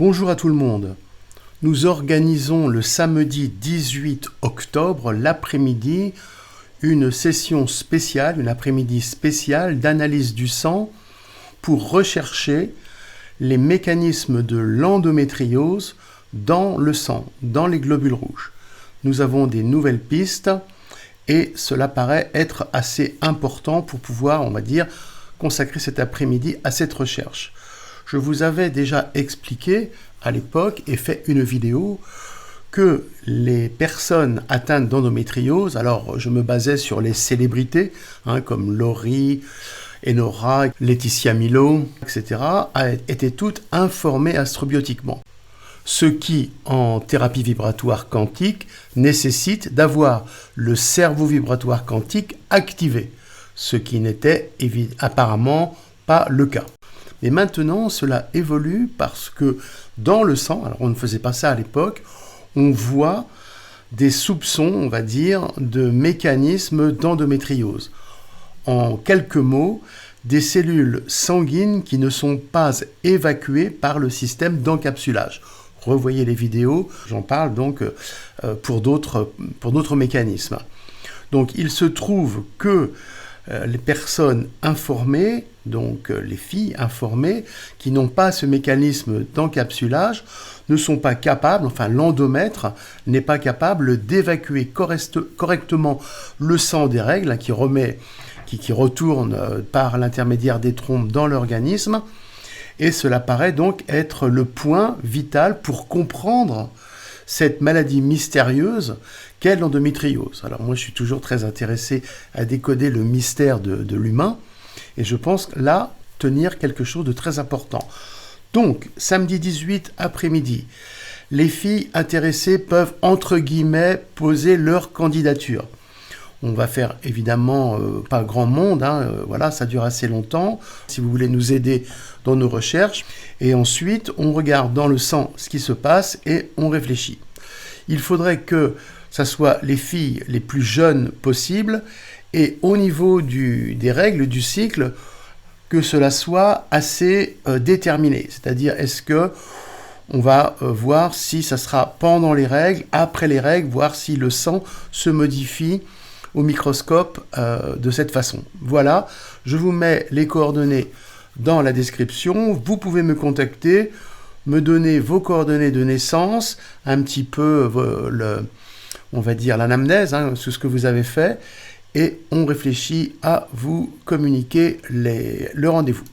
Bonjour à tout le monde. Nous organisons le samedi 18 octobre, l'après-midi, une session spéciale, une après-midi spéciale d'analyse du sang pour rechercher les mécanismes de l'endométriose dans le sang, dans les globules rouges. Nous avons des nouvelles pistes et cela paraît être assez important pour pouvoir, on va dire, consacrer cet après-midi à cette recherche. Je vous avais déjà expliqué à l'époque et fait une vidéo que les personnes atteintes d'endométriose, alors je me basais sur les célébrités, comme Laurie, Enora, Laetitia Milo, etc., étaient toutes informées astrobiotiquement. Ce qui, en thérapie vibratoire quantique, nécessite d'avoir le cerveau vibratoire quantique activé, ce qui n'était apparemment pas le cas. Mais maintenant, cela évolue parce que dans le sang, alors on ne faisait pas ça à l'époque, on voit des soupçons, on va dire, de mécanismes d'endométriose. En quelques mots, des cellules sanguines qui ne sont pas évacuées par le système d'encapsulage. Revoyez les vidéos, j'en parle donc pour d'autres mécanismes. Donc il se trouve que les personnes informées, donc les filles informées, qui n'ont pas ce mécanisme d'encapsulage, ne sont pas capables, enfin l'endomètre n'est pas capable d'évacuer correctement le sang des règles qui retourne par l'intermédiaire des trompes dans l'organisme. Et cela paraît donc être le point vital pour comprendre cette maladie mystérieuse qu'est l'endométriose. Alors moi je suis toujours très intéressé à décoder le mystère de l'humain et je pense là tenir quelque chose de très important. Donc samedi 18 après-midi, les filles intéressées peuvent entre guillemets poser leur candidature. On va faire évidemment pas grand monde, voilà, ça dure assez longtemps, si vous voulez nous aider dans nos recherches. Et ensuite, on regarde dans le sang ce qui se passe et on réfléchit. Il faudrait que ça soit les filles les plus jeunes possibles et au niveau des règles du cycle, que cela soit assez déterminé. C'est-à-dire, est-ce que on va voir si ça sera pendant les règles, après les règles, voir si le sang se modifie au microscope de cette façon. Voilà, je vous mets les coordonnées dans la description. Vous pouvez me contacter, me donner vos coordonnées de naissance, un petit peu, on va dire, l'anamnèse, sur ce que vous avez fait, et on réfléchit à vous communiquer le rendez-vous.